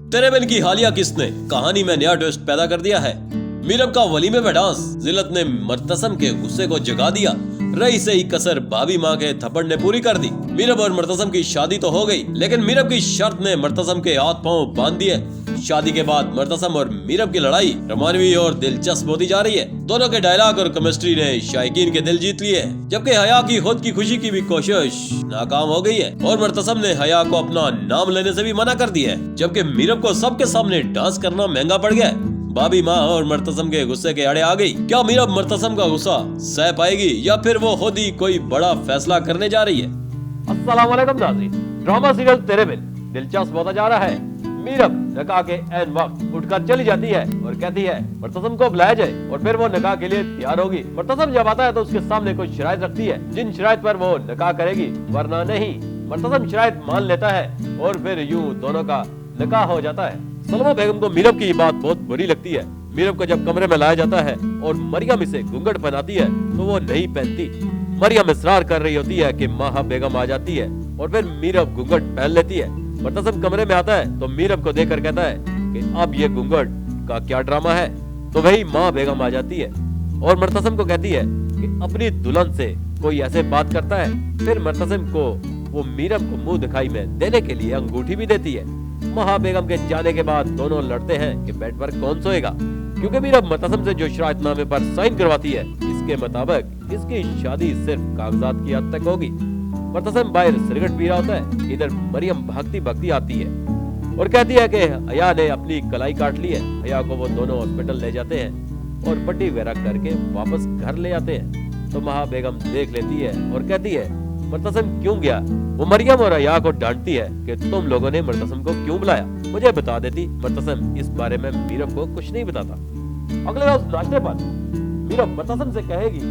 तेरे बिन की हालिया किसने कहानी में नया ट्विस्ट पैदा कर दिया है। मीरब का वलीमे में डांस जिलत ने मर्तसम के गुस्से को जगा दिया। रही से ही कसर भाभी माँ के थप्पड़ ने पूरी कर दी। मीरब और मर्तसम की शादी तो हो गई, लेकिन मीरब की शर्त ने मर्तसम के हाथ पांव बांध दिए। शादी के बाद मर्तसम और मीरब की लड़ाई रोमानवी और दिलचस्प होती जा रही है। दोनों के डायलॉग और केमिस्ट्री ने शायकीन के दिल जीत लिए, जबकि हया की खुद की खुशी की भी कोशिश नाकाम हो गई है और मर्तसम ने हया को अपना नाम लेने से भी मना कर दिया है, जबकि मीरब को सबके सामने डांस करना महंगा पड़ गया है। भाभी माँ और मर्तसम के गुस्से के आड़े आ गई। क्या मीरब मर्तसम का गुस्सा सह पाएगी या फिर वो खुद ही कोई बड़ा फैसला करने जा रही है। अस्सलाम वालेकुम नाज़रीन, ड्रामा सीरियल तेरे बिन दिलचस्प होता जा रहा है। मीरब निकाह के ऐन वक्त उठकर चली जाती है और कहती है मर्तसम को बुलाया जाए और फिर वो निकाह के लिए तैयार होगी। मर्तसम जब आता है तो उसके सामने कुछ शराइत रखती है, जिन शराइत पर वो निकाह करेगी, वरना नहीं। मर्तसम शराइत मान लेता है और फिर यूं दोनों का निकाह हो जाता है। सलमा बेगम को मीरब की ये बात बहुत बुरी लगती है। मीरब को जब कमरे में लाया जाता है और मरियम इसे घूंघट पहनाती है तो वो नहीं पहनती। मरियम इसरार कर रही होती है कि माहा बेगम आ जाती है और फिर मीरब घूंघट पहन लेती है। मर्तसम कमरे में आता है तो मीरब को देखकर कहता है कि अब ये घूंघट का क्या ड्रामा है। तो वही माँ बेगम आ जाती है और मर्तसम को कहती है कि अपनी दुल्हन से कोई ऐसे बात करता है। फिर मर्तसम को वो मीरब को मुंह दिखाई में देने के लिए अंगूठी भी देती है। महा बेगम के जाने के बाद दोनों लड़ते हैं कि बेड पर कौन सोएगा, क्योंकि मीरब मर्तसम से जो शरायतनामे पर साइन करवाती है, इसके मुताबिक इसकी शादी सिर्फ कागजात की हद तक होगी। मर्तसम बाहर सिगरेट पी रहा होता है। इधर मरियम भागती भागती आती है और कहती है कि हया ने अपनी कलाई काट ली है। हया को वो दोनों हॉस्पिटल ले जाते हैं और पट्टी वगैरह करके वापस घर ले आते हैं। तो महा बेगम देख लेती है और कहती है मर्तसम क्यों गया। वो मरियम और हया को डांटती है कि तुम लोगों ने मर्तसम को क्यों बुलाया, मुझे बता देती। मर्तसम इस बारे में मीरब को कुछ नहीं बताता। अगले रोज नाश्ते पर मीरब मर्तसम से कहेगी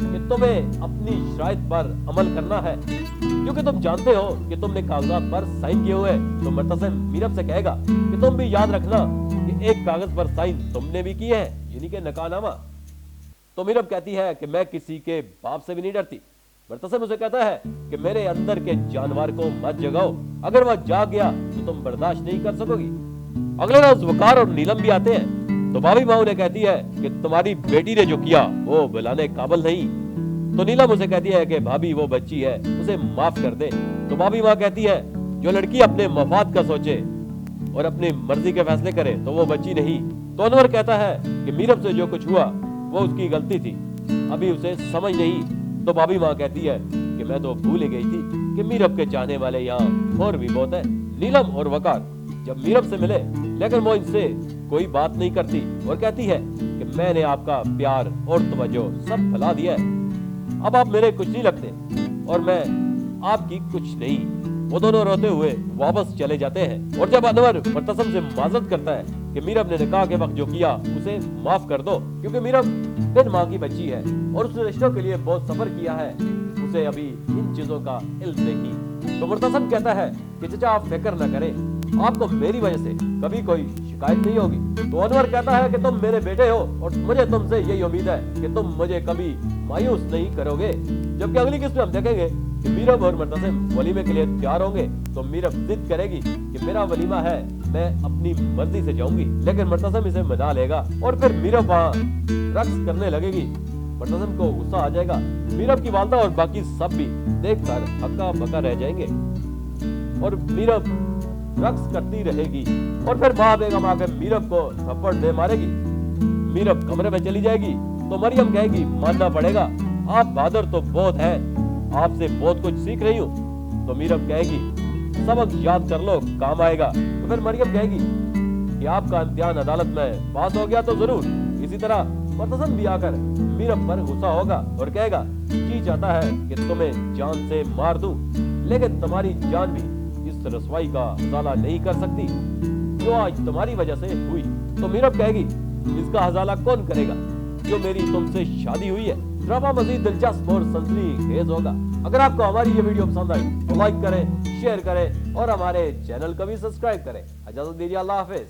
कि तुम्हें अपनी शराइत पर अमल करना है, क्योंकि तुम जानते हो कि तुमने कागजात पर साइन किए हुए। तो मर्तसम मीरब से कहेगा कि तुम भी याद रखना कि एक कागज पर साइन तुमने भी किए हैं, यानी कि नकाहनामा। तो मीरब कहती है कि मैं किसी के बाप से भी नहीं डरती। मर्तसम उसे कहता है कि मेरे अंदर के जानवर को मत जगाओ, अगर वह जाग गया तो तुम बर्दाश्त नहीं कर सकोगी। अगले रोज वकार और नीलम भी आते हैं। तो भाभी माँ उन्हें कहती है कि तुम्हारी बेटी ने जो किया वो बुलाने काबिल नहीं। तो नीलम उसे कहती है कि भाभी वो बच्ची है, उसे माफ कर दे। तो भाभी माँ कहती है जो लड़की अपने मफाद का सोचे और अपनी मर्जी के फैसले करे तो वो बच्ची नहीं। तो अनवर कहता है कि मीरब से जो कुछ हुआ वो उसकी गलती थी, अभी उसे समझ नहीं। तो भाभी माँ कहती है कि मैं तो भूल ही गई थी कि मीरब के चाहने वाले यहाँ और भी बहुत है। नीलम और वकार जब मीरब से मिले, लेकिन वो इनसे कोई बात नहीं करती और कहती है कि मैंने आपका प्यार और तवज्जो सब भुला दिया है, अब आप मेरे कुछ नहीं लगते और मैं आपकी कुछ नहीं। वो दोनों रोते हुए वापस चले जाते हैं और जब अनवर मर्तसम से माजरत करता है कि मीरब ने निकाह के वक्त जो किया उसे माफ कर दो, क्योंकि मीरब बिन माँ की बच्ची है और उसने रिश्तों के लिए बहुत सफर किया है, उसे अभी इन चीजों का इल्म नहीं। तो मर्तसम कहता है कि चाचा आप फिक्र न करें, आपको मेरी वजह से कभी कोई शिकायत नहीं होगी। तो अनवर कहता है कि तुम मेरे बेटे हो और मुझे तुमसे यही उम्मीद है कि तुम मुझे कभी मायूस नहीं करोगे। जबकि अगली किस्त में हम देखेंगे कि मीरब और मर्तसम वलीमे के लिए तैयार होंगे। तो मीरब जिद करेगी कि मेरा वलीमा है, मैं अपनी मर्जी से जाऊंगी, लेकिन मर्तसम इसे मना लेगा और फिर मीरब वहाँ रक्स करने लगेगी। मर्तसम को गुस्सा आ जाएगा। मीरब की वालदा और बाकी सब भी देखकर हक्का बक्का रह जाएंगे और मीरब रक्स करती रहेगी और फिर माँ बेगम आकर मीरब को थप्पड़ दे मारेगी। मीरब कमरे में चली जाएगी तो मरियम कहेगी मानना पड़ेगा, आप बहादुर तो बहुत है, आपसे बहुत कुछ सीख रही हूँ। तो मीरब कहेगी सबक याद कर लो, काम आएगा। तो फिर मरियम कहेगी कि आपका इम्तिहान अदालत में पास हो गया तो जरूर। इसी तरह मर्तसम भी आकर मीरब पर गुस्सा होगा और कहेगा जी चाहता है कि तुम्हें जान से मार दूं, लेकिन तुम्हारी जान भी इस रसवाई का हजाला नहीं कर सकती जो आज तुम्हारी वजह से हुई। तो मीरब कहेगी इसका हजाला कौन करेगा जो मेरी तुमसे शादी हुई है। ड्रामा मजीद दिलचस्प और सनसनीखेज होगा। अगर आपको हमारी ये वीडियो पसंद आई तो लाइक करें, शेयर करें और हमारे चैनल को भी सब्सक्राइब करें। इजाजत दीजिए, अल्लाह हाफिज।